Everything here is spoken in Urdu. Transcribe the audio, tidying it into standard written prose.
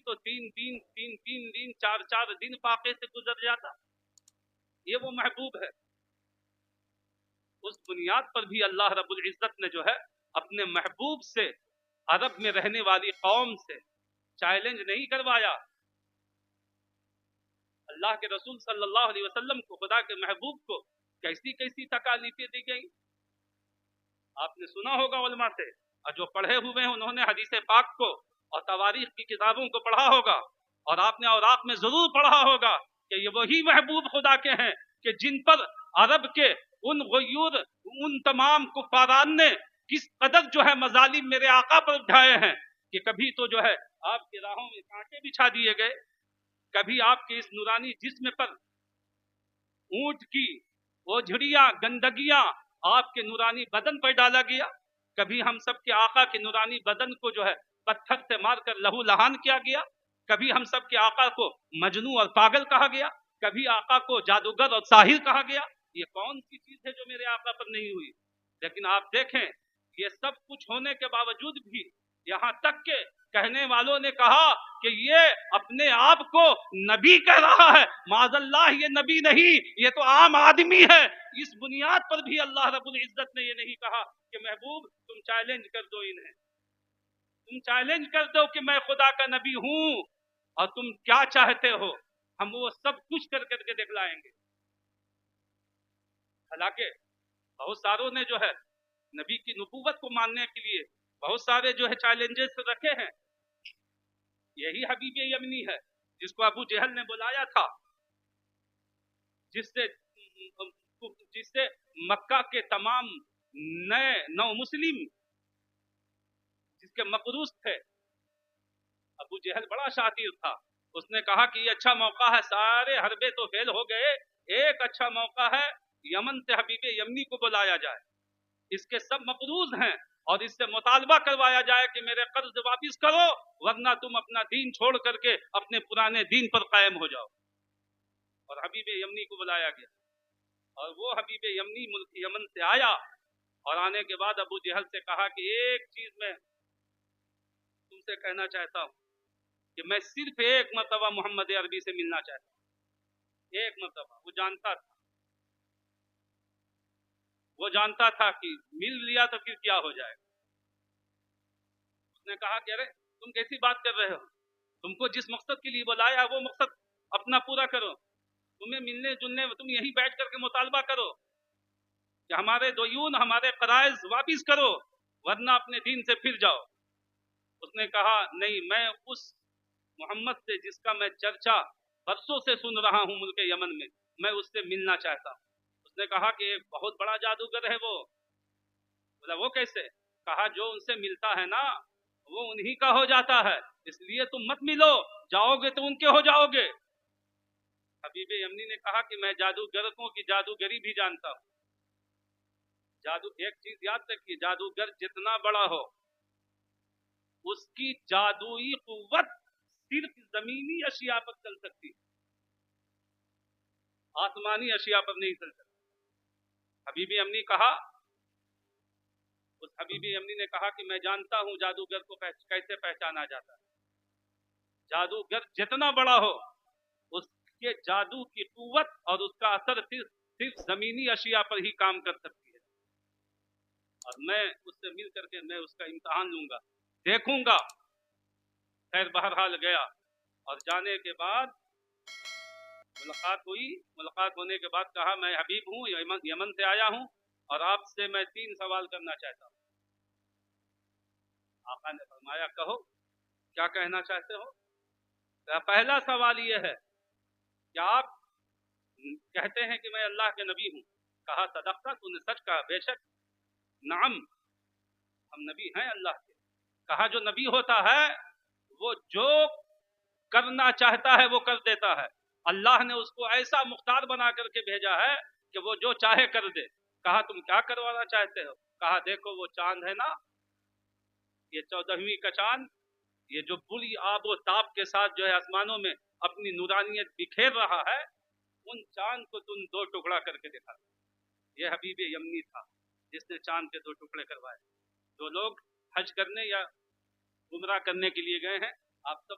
تو تین دن چار دن فاقے سے گزر جاتا. یہ وہ محبوب ہے. اس بنیاد پر بھی اللہ رب العزت نے جو ہے اپنے محبوب سے عرب میں رہنے والی قوم سے چیلنج نہیں کروایا. اللہ کے رسول صلی اللہ علیہ وسلم کو، خدا کے محبوب کو کیسی کیسی تکالیفیں دی گئی. آپ نے سنا ہوگا علماء سے، اور جو پڑھے ہوئے ہیں انہوں نے حدیث پاک کو اور تواریخ کی کتابوں کو پڑھا ہوگا، اور آپ نے اوراق میں ضرور پڑھا ہوگا کہ یہ وہی محبوب خدا کے ہیں کہ جن پر عرب کے ان غیور، ان تمام کفاران نے کس قدر جو ہے مظالم میرے آقا پر اٹھائے ہیں کہ کبھی تو جو ہے آپ کی راہوں میں کانٹے بچھا دیے گئے، کبھی آپ کے اس نورانی جسم پر اونٹ کی وہ جھڑیاں گندگیاں آپ کے نورانی بدن پر ڈالا گیا، کبھی ہم سب کے آقا کے نورانی بدن کو جو ہے پتھر سے مار کر لہو لہان کیا گیا، کبھی ہم سب کے آقا کو مجنون اور پاگل کہا گیا، کبھی آقا کو جادوگر اور ساحر کہا گیا. یہ کون سی چیز ہے جو میرے آقا پر نہیں ہوئی؟ لیکن آپ دیکھیں یہ سب کچھ ہونے کے باوجود بھی یہاں تک کہ کہنے والوں نے کہا کہ یہ اپنے آپ کو نبی کہہ رہا ہے. معاذ اللہ، یہ نبی نہیں، یہ تو عام آدمی ہے. اس بنیاد پر بھی اللہ رب العزت نے یہ نہیں کہا کہ محبوب تم چیلنج کر دو انہیں، تم چیلنج کر دو کہ میں خدا کا نبی ہوں اور تم کیا چاہتے ہو، ہم وہ سب کچھ کر کے دکھلائیں گے. حالانکہ بہت ساروں نے جو ہے نبی کی نبوت کو ماننے کے لیے بہت سارے جو ہے چیلنجز رکھے ہیں. یہی حبیب یمنی ہے جس کو ابو جہل نے بلایا تھا، جس سے مکہ کے تمام نئے نو مسلم جس کے مقروض تھے. ابو جہل بڑا شاطر تھا، اس نے کہا کہ یہ اچھا موقع ہے، سارے حربے تو فیل ہو گئے، ایک اچھا موقع ہے یمن سے حبیب یمنی کو بلایا جائے، اس کے سب مقروض ہیں اور اس سے مطالبہ کروایا جائے کہ میرے قرض واپس کرو ورنہ تم اپنا دین چھوڑ کر کے اپنے پرانے دین پر قائم ہو جاؤ. اور حبیب یمنی کو بلایا گیا اور وہ حبیب یمنی ملک یمن سے آیا، اور آنے کے بعد ابو جہل سے کہا کہ ایک چیز میں تم سے کہنا چاہتا ہوں کہ میں صرف ایک مرتبہ محمد عربی سے ملنا چاہتا ہوں، ایک مرتبہ. وہ جانتا تھا کہ مل لیا تو پھر کیا ہو جائے گا. اس نے کہا کہ ارے تم کیسی بات کر رہے ہو، تم کو جس مقصد کے لیے بلایا وہ مقصد اپنا پورا کرو، تمہیں ملنے جلنے تم یہیں بیٹھ کر کے مطالبہ کرو کہ ہمارے دیون ہمارے قرائض واپس کرو ورنہ اپنے دین سے پھر جاؤ. اس نے کہا نہیں، میں اس محمد سے جس کا میں چرچا برسوں سے سن رہا ہوں ملک یمن میں، میں اس سے ملنا چاہتا ہوں. اس نے کہا کہ ایک بہت بڑا جادوگر ہے وہ. بولا وہ کیسے؟ کہا جو ان سے ملتا ہے نا وہ انہی کا ہو جاتا ہے، اس لیے تم مت ملو، جاؤ گے تو ان کے ہو جاؤ گے. حبیب یمنی نے کہا کہ میں جادوگروں کی جادوگری بھی جانتا ہوں. ایک چیز یاد رکھیے، جادوگر جتنا بڑا ہو اس کی جادوئی قوت صرف زمینی اشیاء پر چل سکتی، آسمانی اشیاء پر نہیں چل سکتی. حبیب یمنی کہا، اس حبیب یمنی نے کہا کہ میں جانتا ہوں جادوگر کو کیسے پہچانا جاتا ہے. جادوگر جتنا بڑا ہو اس کے جادو کی قوت اور اس کا اثر صرف زمینی اشیاء پر ہی کام کر سکتی ہے. اور میں اس سے مل کر کے میں اس کا امتحان لوں گا، دیکھوں گا. خیر بہرحال گیا اور جانے کے بعد ملاقات ہوئی. ملاقات ہونے کے بعد کہا میں حبیب ہوں، یمن سے آیا ہوں اور آپ سے میں 3 سوال کرنا چاہتا ہوں. آقا نے فرمایا کہو کیا کہنا چاہتے ہو. پہلا سوال یہ ہے کہ آپ کہتے ہیں کہ میں اللہ کے نبی ہوں. کہا صدقت، تو نے سچ کہا، بے شک نعم ہم نبی ہیں اللہ کے. کہا جو نبی ہوتا ہے وہ جو کرنا چاہتا ہے وہ کر دیتا ہے، اللہ نے اس کو ایسا مختار بنا کر کے بھیجا ہے کہ وہ جو چاہے کر دے. کہا تم کیا کروانا چاہتے ہو. کہا دیکھو وہ چاند ہے نا، یہ 14ویں کا چاند، یہ جو بری آب و تاب کے ساتھ جو ہے آسمانوں میں اپنی نورانیت بکھیر رہا ہے، ان چاند کو تم 2 ٹکڑا کر کے دکھا. یہ حبیب یمنی تھا جس نے چاند کے 2 ٹکڑے کروائے. جو لوگ حج کرنے یا عمرہ کرنے کے لیے گئے ہیں آپ سب